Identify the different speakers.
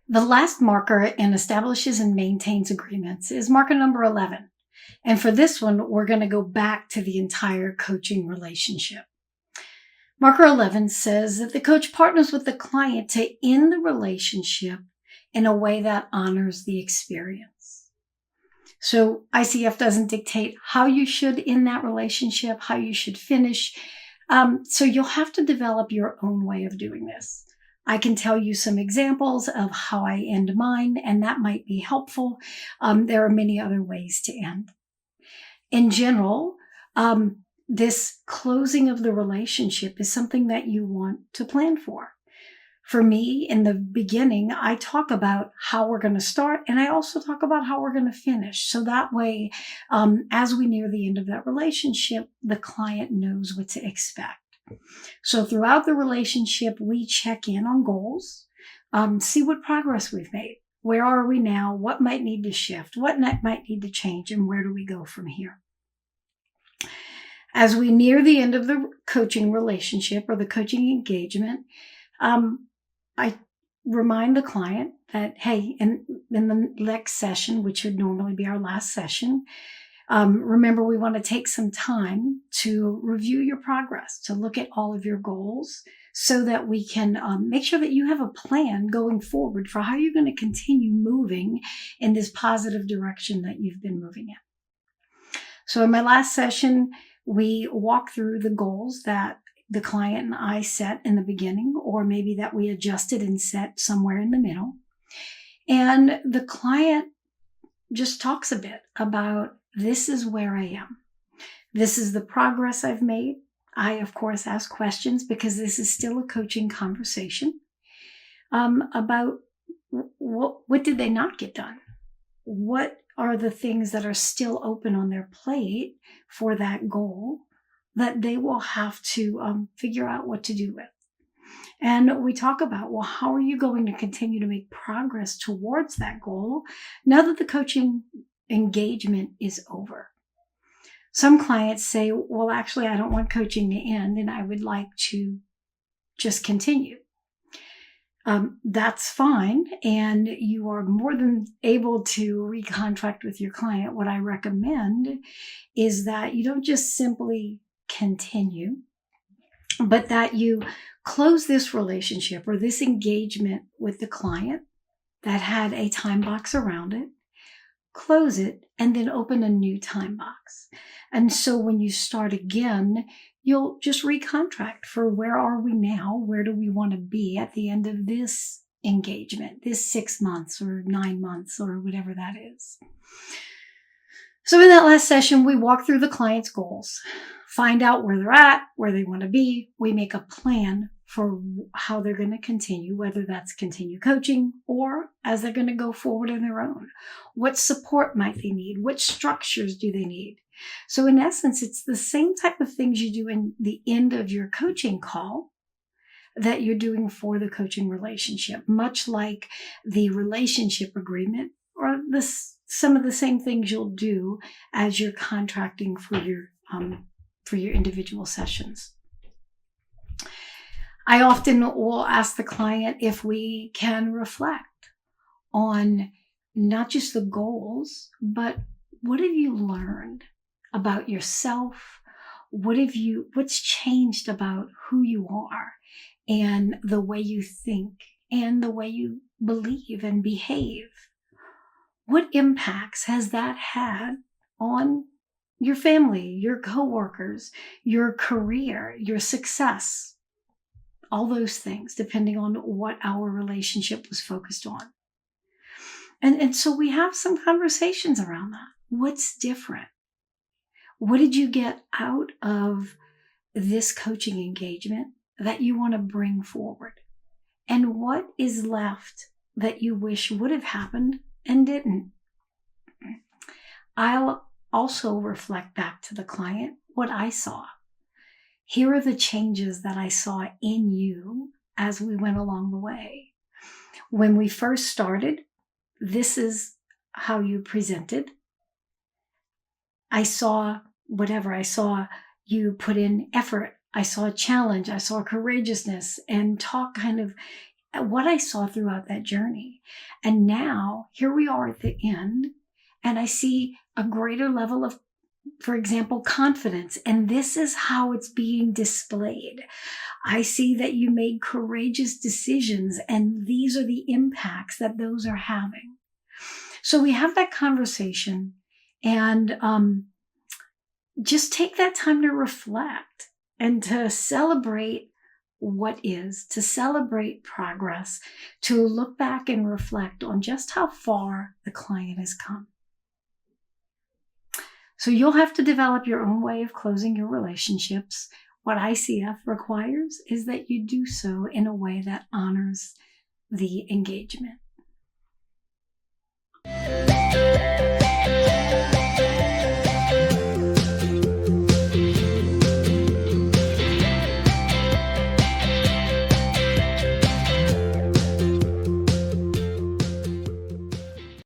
Speaker 1: The last marker in establishes and maintains agreements is marker number 11. And for this one, we're going to go back to the entire coaching relationship. Marker 11 says that the coach partners with the client to end the relationship in a way that honors the experience. So ICF doesn't dictate how you should end that relationship, how you should finish. So you'll have to develop your own way of doing this. I can tell you some examples of how I end mine, and that might be helpful. There are many other ways to end. In general, this closing of the relationship is something that you want to plan for. For me, in the beginning, I talk about how we're going to start, and I also talk about how we're going to finish. So that way, as we near the end of that relationship, the client knows what to expect. So throughout the relationship, we check in on goals, see what progress we've made. Where are we now? What might need to shift? What might need to change? And where do we go from here? As we near the end of the coaching relationship or the coaching engagement, I remind the client that, hey, in the next session, which would normally be our last session, remember we want to take some time to review your progress, to look at all of your goals so that we can make sure that you have a plan going forward for how you're going to continue moving in this positive direction that you've been moving in. So in my last session, we walk through the goals that the client and I set in the beginning, or maybe that we adjusted and set somewhere in the middle. And the client just talks a bit about, this is where I am. This is the progress I've made. I, of course, ask questions because this is still a coaching conversation about what did they not get done? What are the things that are still open on their plate for that goal that they will have to figure out what to do with? And we talk about, well, how are you going to continue to make progress towards that goal now that the coaching engagement is over? Some clients say, well, actually, I don't want coaching to end and I would like to just continue. That's fine. And you are more than able to recontract with your client. What I recommend is that you don't just simply continue, but that you close this relationship or this engagement with the client that had a time box around it, close it, and then open a new time box. And so when you start again, you'll just recontract for, where are we now? Where do we want to be at the end of this engagement, this 6 months or 9 months or whatever that is? So in that last session, we walk through the client's goals, find out where they're at, where they want to be. We make a plan for how they're going to continue, whether that's continue coaching or as they're going to go forward on their own. What support might they need? What structures do they need? So in essence, it's the same type of things you do in the end of your coaching call that you're doing for the coaching relationship, much like the relationship agreement, or some of the same things you'll do as you're contracting for your individual sessions. I often will ask the client if we can reflect on not just the goals, but what have you learned about yourself? What's changed about who you are and the way you think and the way you believe and behave? What impacts has that had on your family, your coworkers, your career, your success? All those things, depending on what our relationship was focused on. And so we have some conversations around that. What's different? What did you get out of this coaching engagement that you want to bring forward? And what is left that you wish would have happened and didn't? I'll also reflect back to the client what I saw. Here are the changes that I saw in you as we went along the way. When we first started, this is how you presented. I saw whatever. I saw you put in effort. I saw a challenge. I saw courageousness and talk kind of what I saw throughout that journey. And now here we are at the end, and I see a greater level of, for example, confidence. And this is how it's being displayed. I see that you made courageous decisions, and these are the impacts that those are having. So we have that conversation, and just take that time to reflect and to celebrate what is, to celebrate progress, to look back and reflect on just how far the client has come. So you'll have to develop your own way of closing your relationships. What ICF requires is that you do so in a way that honors the engagement.